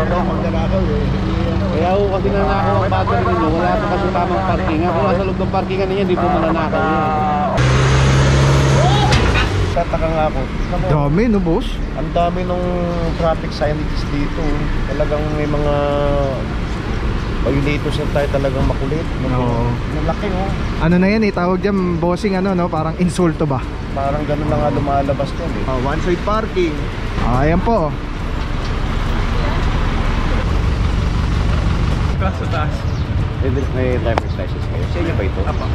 magnanakaw eh. Kaya ako kasi nanakaw ang battery ninyo, wala pa kasi tamang parking. Kung nasa loob ng parkingan ninyo, hindi po mananakaw yun. Tataka nga ako. Dami no boss? Ang dami nung traffic signages dito. Talagang may mga violators na tayo talagang makulit. Oo. Malaki oh. Ano na yan tawag dyan bossing ano no, parang insulto ba? Parang ganun lang nga lumalabas din eh. One side parking. Ayan po. Sa taas. May driver's license kayo. Sa inyo ba ito? Apa.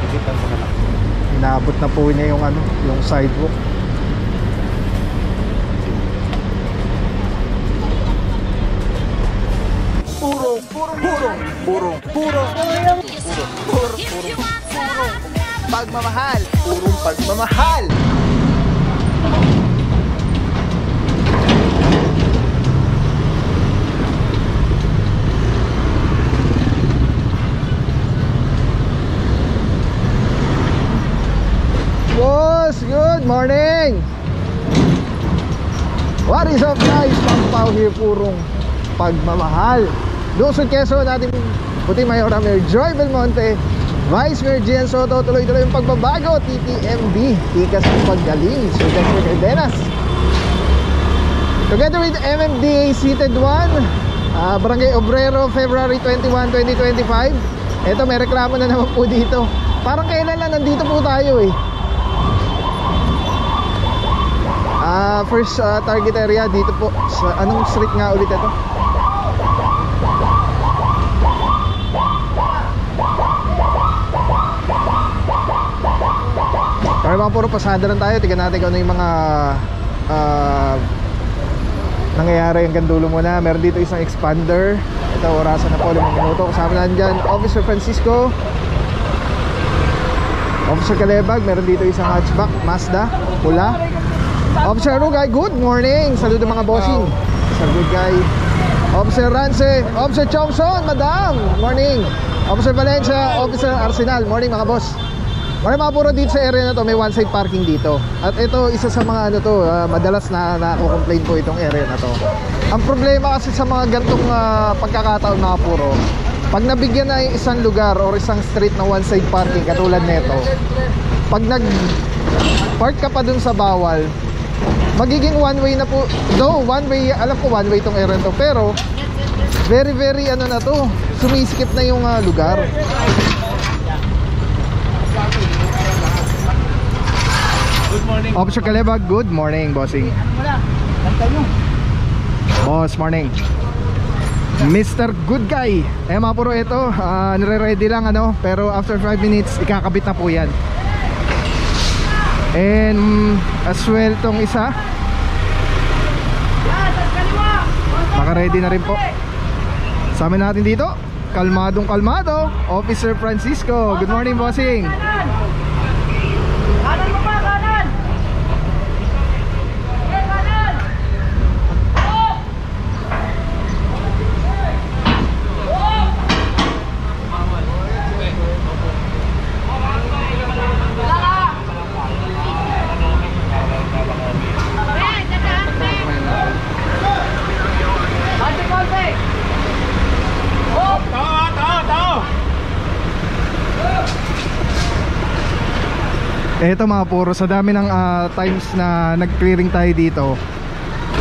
Nakita ko na lang. Inabot na po niya yung ano, yung sidewalk. Pagmamahal. Purong pagmamahal. Boss, good morning. What is up guys? Pampaw here, purong pagmamahal. Lungsod Quezon, natin Puting Mayor Mayor Joy Belmonte, Vice Mayor Gian Soto. Tuloy-tuloy yung pagbabago. TTMB, tikas ng paggaling. Sir Cardenas, together with MMDA Seated 1, Barangay Obrero, February 21, 2025. Eto, may reklamo na naman po dito. Parang kailan lang nandito po tayo eh. First target area dito po sa anong street nga ulit ito? Kaya mga puro pasada lang tayo. Tignan natin kung ano yung mga nangyayari hanggang dulo muna. Meron dito isang expander. Ito, orasan na po 5 minuto. Kasama na dyan Officer Francisco, Officer Calebag. Meron dito isang hatchback Mazda pula. Officer Rugay, good morning. Saludo mga bossing. Officer Rugay, Officer Rance, Officer Chongson, madam, morning. Officer Valencia, Officer Arsenal, morning mga boss. Marami mga puro dito sa area na to, may one side parking dito. At ito, isa sa mga ano to, madalas na complain po itong area na to. Ang problema kasi sa mga gantong pagkakataon mga puro, pag nabigyan na yung isang lugar or isang street na one side parking katulad nito, pag nag-park ka pa dun sa bawal, magiging one way na po. Though one way, alam ko one way itong area to, pero very ano na to, sumisikip na yung lugar. Good morning. Officer Calebag, good morning, bossing. Boss, morning. Mr. Good Guy. Mga puro ito, nire-ready lang ano, pero after 5 minutes ikakabit na po yan. And as well tong isa, naka-ready na rin po. Sa amin natin dito, kalmadong kalmado, Officer Francisco. Good morning, bossing. Kanan mo pa, kanan! Kanan! Eto mga puro, sa dami ng times na nag-clearing tayo dito,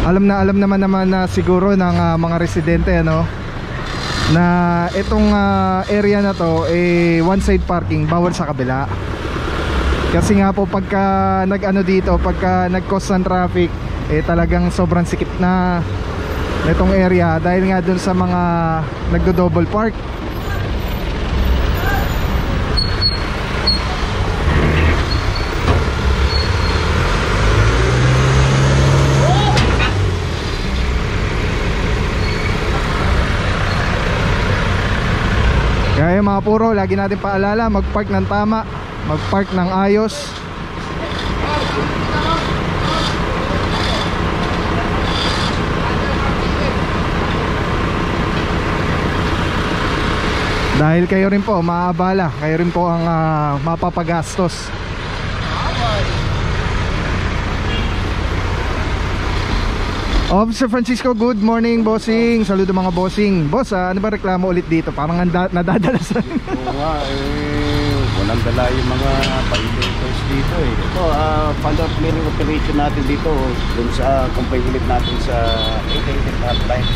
alam naman na siguro ng mga residente ano, na itong area na to one side parking, bawal sa kabila. Kasi nga po pagka nag-ano dito, pagka nag-cause ng traffic, talagang sobrang sikip na itong area dahil nga dun sa mga nagdo-double park. Kaya mga puro, lagi natin paalala, mag-park ng tama, mag-park ng ayos. Dahil kayo rin po maabala, kayo rin po ang mapapagastos. Officer Francisco, good morning bossing. Saludo mga bossing. Boss, ano ba reklamo ulit dito? Parang nadadalasan. Oo nga, walang dala yung mga violators dito eh. Ito, follow-up clearing operation natin dito dun sa company ulit natin sa 888 hotline.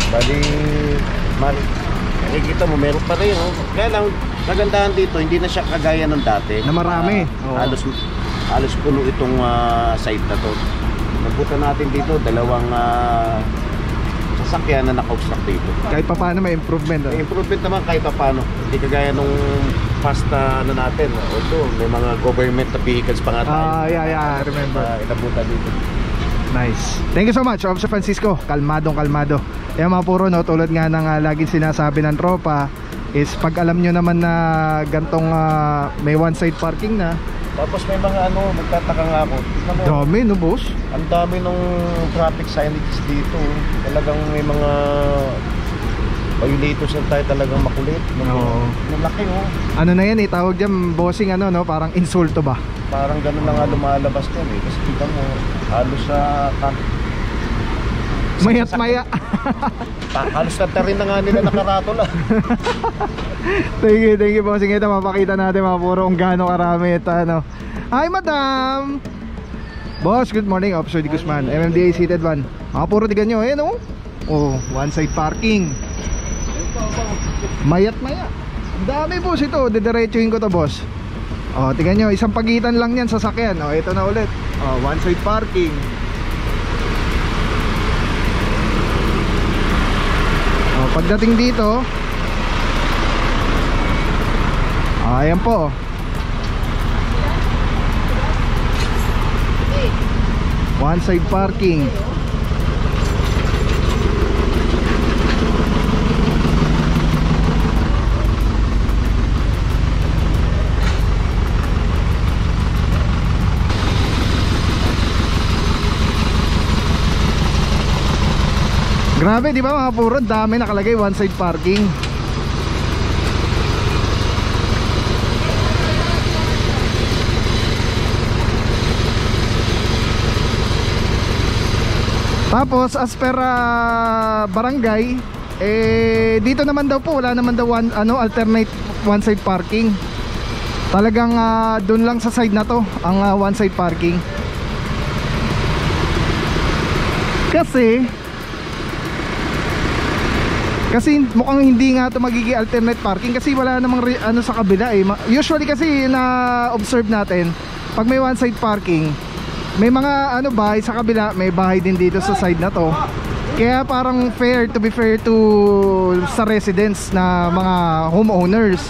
Bali, nakikita mo, meron pa rin. Kaya lang, kagandahan dito, hindi na siya kagaya ng dati. Na marami. Halos puno itong site na to. Nagpunta natin dito, dalawang sasakyan na naka-obstruct dito. Kahit pa paano may improvement. May improvement naman kahit pa paano. Hindi kagaya nung past natin. Although may mga government vehicles pa nga tayo. Yeah, remember. Inabutan dito. Nice. Thank you so much, Officer Francisco. Kalmadong kalmado. Kaya mga puro, no, tulad nga ng laging sinasabi ng tropa, is pag alam nyo naman na gantong may one side parking na. Tapos may mga magtataka nga ako. Dami, no boss? Ang dami nung traffic signages dito. Talagang may mga violators na tayo talagang makulit. Malaki Ano na yan tawag dyan bossing no? Parang insulto ba? Parang gano'n na nga lumalabas yan Kasi kita mo, halos sa mayat maya. Halos na rin na nga nila nakaratol Thank you bossing. Ito mapakita natin mga puro kung gaano karami ito Hi madam. Boss, good morning. Officer Di Guzman, MMDA seated van. Mga puro tigan nyo, one side parking. Mayat maya. Ang dami boss ito. Didiretsuhin ko to boss. Tigan nyo, isang pagitan lang yan sa sakyan. Ito na ulit. One side parking. Pagdating dito, ayan po. One side parking. Grabe, di ba mga puro, dami nakalagay one side parking. Tapos as per barangay, dito naman daw po wala naman daw alternate one side parking. Talagang doon lang sa side na to ang one side parking. Kasi mukhang hindi nga ito magiging alternate parking kasi wala namang sa kabila Usually kasi na-observe natin, pag may one side parking, may mga bahay sa kabila, may bahay din dito sa side na to. Kaya parang to be fair to sa residents na mga homeowners.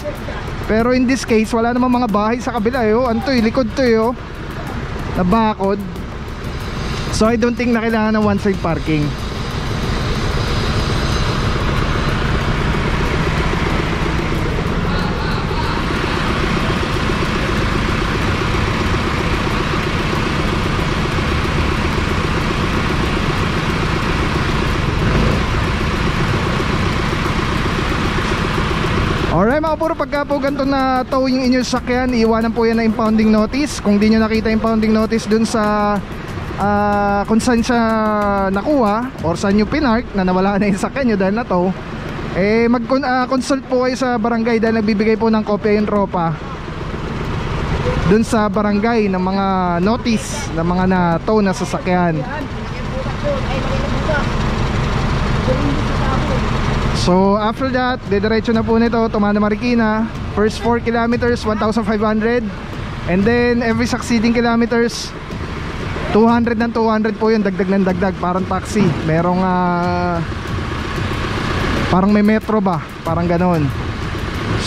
Pero in this case, wala namang mga bahay sa kabila likod to na bakod. So I don't think na kailangan ng one side parking. Alright mga puro, pagka po ganito na tow yung inyong sakyan, iwanan po yan na impounding notice. Kung di nyo nakita impounding notice dun sa kung saan siya nakuha or saan nyo pinark na nawala na yung sakyan nyo dahil na tow, mag-consult po kayo sa barangay dahil nagbibigay po ng kopya yung tropa dun sa barangay ng mga notice ng mga na tow na sasakyan. So after that, didiretso na po nito Tumana Marikina. First 4 kilometers 1,500, and then every succeeding kilometers 200 ng 200 po yun, dagdag ng dagdag, parang taxi. Merong parang may metro ba, parang ganon.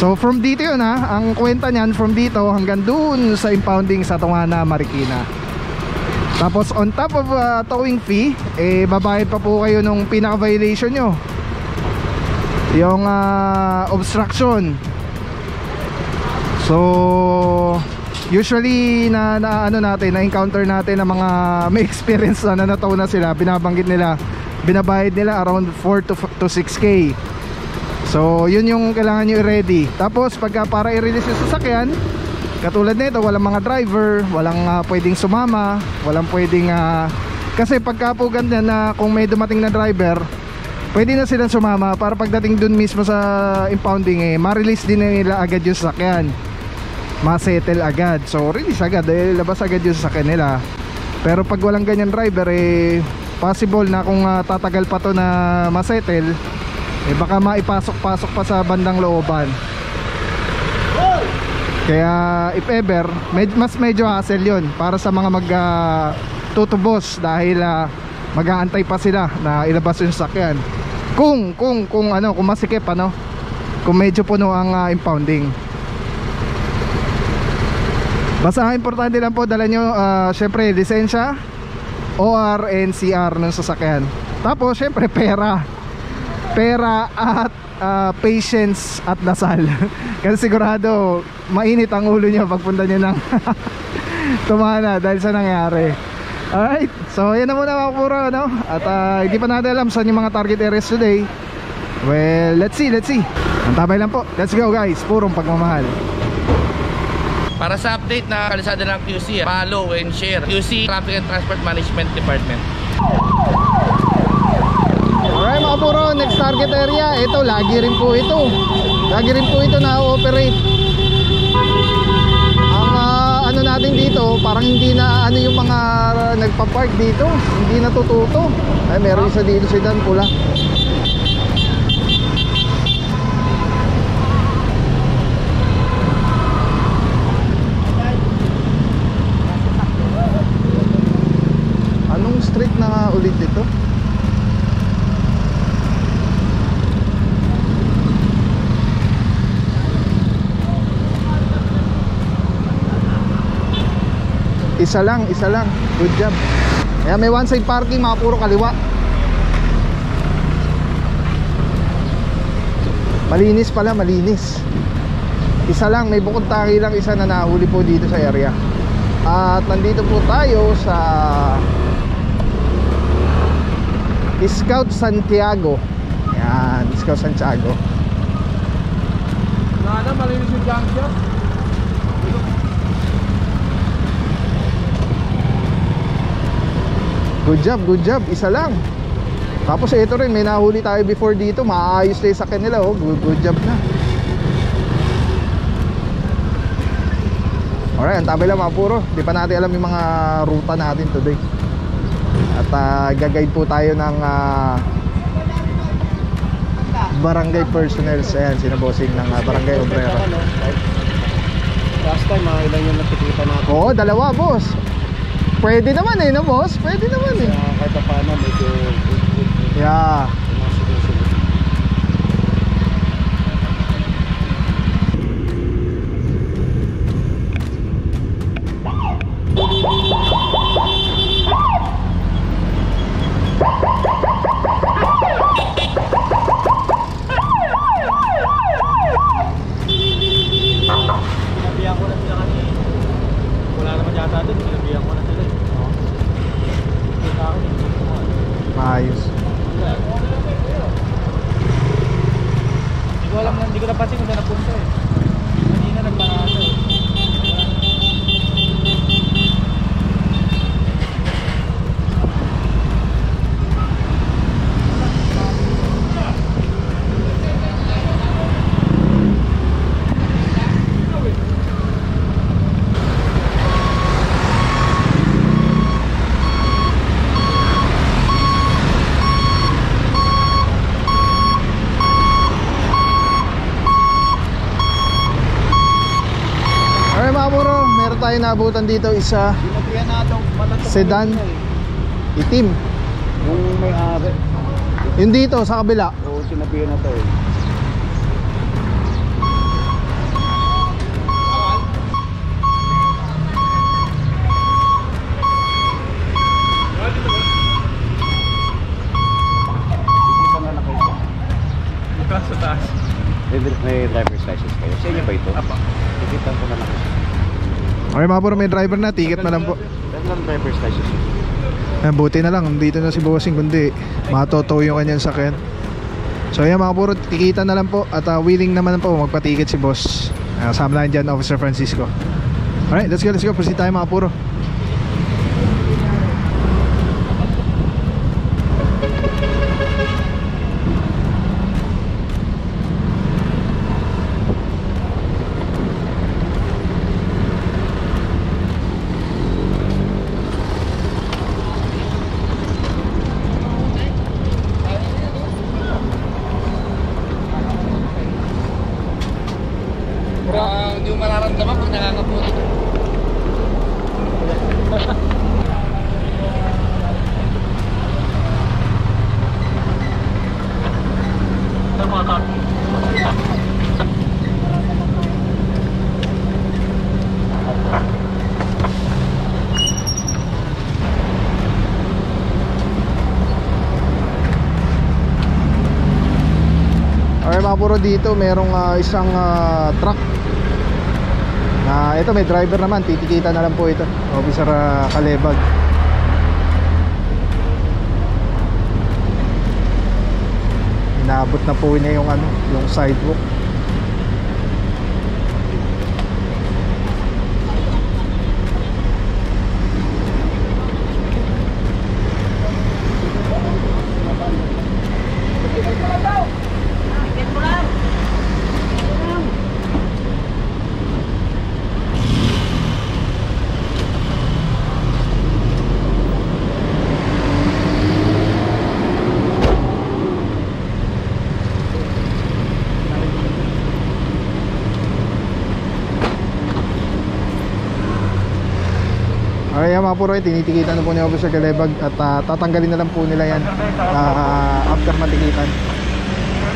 So from dito yun ang kwenta nyan, from dito hanggang dun sa impounding sa Tumana Marikina. Tapos on top of towing fee, babayad pa po kayo nung pinaka violation nyo, yung obstruction. So usually na-encounter natin na mga may experience na nataw na sila, binabanggit nila, binabayad nila around 4 to 6K. So yun yung kailangan nyo i-ready. Tapos pagka para i-release yung sasakyan, katulad nito, walang mga driver, walang pwedeng sumama, walang pwedeng Kasi pagka po ganyan na kung may dumating na driver, pwede na silang sumama para pagdating dun mismo sa impounding ma-release din na nila agad yung sasakyan, ma-settle agad. So release agad, labas agad yung sasakyan nila. Pero pag walang ganyan driver possible na kung tatagal pa to na ma-settle, baka maipasok-pasok pa sa bandang looban. Kaya if ever, mas medyo hassle yun para sa mga tutubos dahil mag-aantay pa sila na ilabas yung sasakyan. Kung masikip kung medyo puno ang impounding. Basta importante lang po dala nyo syempre lisensya, OR and CR ng sasakyan. Tapos syempre pera at patience at dasal. Kasi sigurado mainit ang ulo nyo pagpunta nyo ng tumana dahil sa nangyari. Alright, so yan na muna mga kapuro, at hindi pa natin alam saan yung mga target areas today. Well, let's see. Antabay lang po, let's go guys, purong pagmamahal. Para sa update na kalsada ng QC, follow and share QC Traffic and Transport Management Department. Alright mga puro, next target area, ito lagi rin po ito na-operate. Ang natin dito, parang hindi na yung mga nagpa-park dito, hindi natututo. Ay, meron isa dito sedan pula. Anong street na ulit dito? Isa lang, good job. Kaya may one side parking, mga puro kaliwa. Malinis pala, malinis. Isa lang, may bukod tangi lang isa na nahuli po dito sa area. At nandito po tayo sa Scout Santiago. Yan, Scout Santiago. Malinis yung junction. Good job, isa lang. Tapos ito rin, may nahuli tayo before dito, maayos na yung sakyan nila, good job na. Alright, ang tabi lang mga puro. Di pa natin alam yung mga ruta natin today. At gaguide po tayo ng barangay personnel. Ayan, sinabosing ng barangay Obrero. Last time, ilan yung nakikita natin? Oo, dalawa boss. Pwede naman no boss? Pwede naman Kahit pa paano, medyo good. Yeah. Sinabihan ko na sila kasi wala naman yata doon, sinabihan ko na sila. Maayos. Hindi ko napansin kung saan napunta Kanina nagparado tayo naabutan dito isa sedan itim. Yung may-ari. Yung dito sa kabila. Oo, sinabihan na to sa taas. May driver's license kayo. Sa inyo ba ito? Apa. Tikitan ko na lang. Okay mga puro, may driver na, ticket na lang po. Lang driver's license. Buti na lang, dito na si Bossing, kundi matotow yung kanyang sakyan. So yan mga puro, tikitan na lang po. At willing naman po magpa-ticket si boss. Kasama lang dyan, Officer Francisco. Alright, let's go, proceed tayo mga puro. naman pag nangangabuti. Okay mga puro, dito merong isang truck na ito, may driver naman, titikita na lang po ito, Officer Calebag. Inabot na po niya yung yung sidewalk. Okay mga puro, tinitikitan na po ni Officer Calebag at tatanggalin na lang po nila yan after matikitan.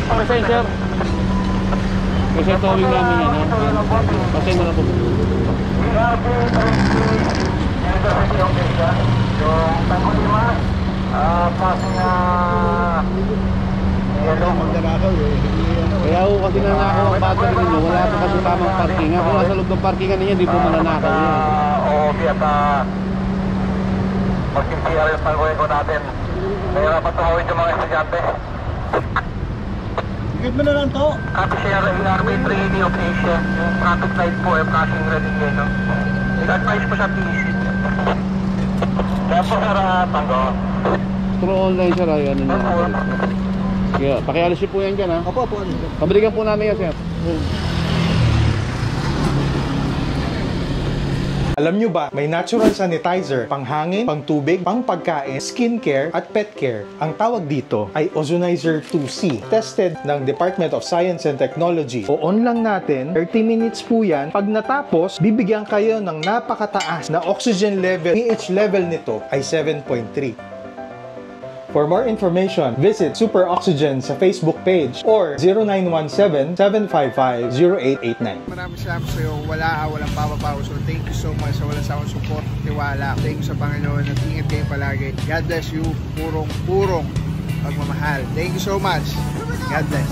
Kasi sir, kasi towing namin yan, kasi na lang po. Kaya ako kasi nanakaw ang battery ninyo, wala po kasi tamang parking. Kung nasa loob ng parkingan ninyo, di po mananakaw yan. Oo, at mag-CR yung pag-uwi ko natin. Nahirapan tumawid yung mga estudyante. Sigit mo na lang to. Copy sir, ERB 380 occasion. Yung traffic light po ay flashing red yun, no? Nag-advise po sa PC. Kaya po sir, Tango. Through online sir, ay ano nyo. Kaya, pakialis nyo po yan dyan ha. Opo. Pabalikan po namin yan sir. Alam nyo ba, may natural sanitizer, panghangin, pangtubig, pangpagkain, skincare, at pet care. Ang tawag dito ay Ozonizer 2C. Tested ng Department of Science and Technology. O-on lang natin, 30 minutes po yan. Pag natapos, bibigyan kayo ng napakataas na oxygen level. pH level nito ay 7.3. For more information, visit Super Oxygen sa Facebook page or 0917-755-0889. Maraming salamat sa iyo. Walang papapaw. So thank you so much sa walang sawang support, tiwala. Thank you sa Panginoon at ingat kayo palagi. God bless you. Purong pagmamahal. Thank you so much. God bless.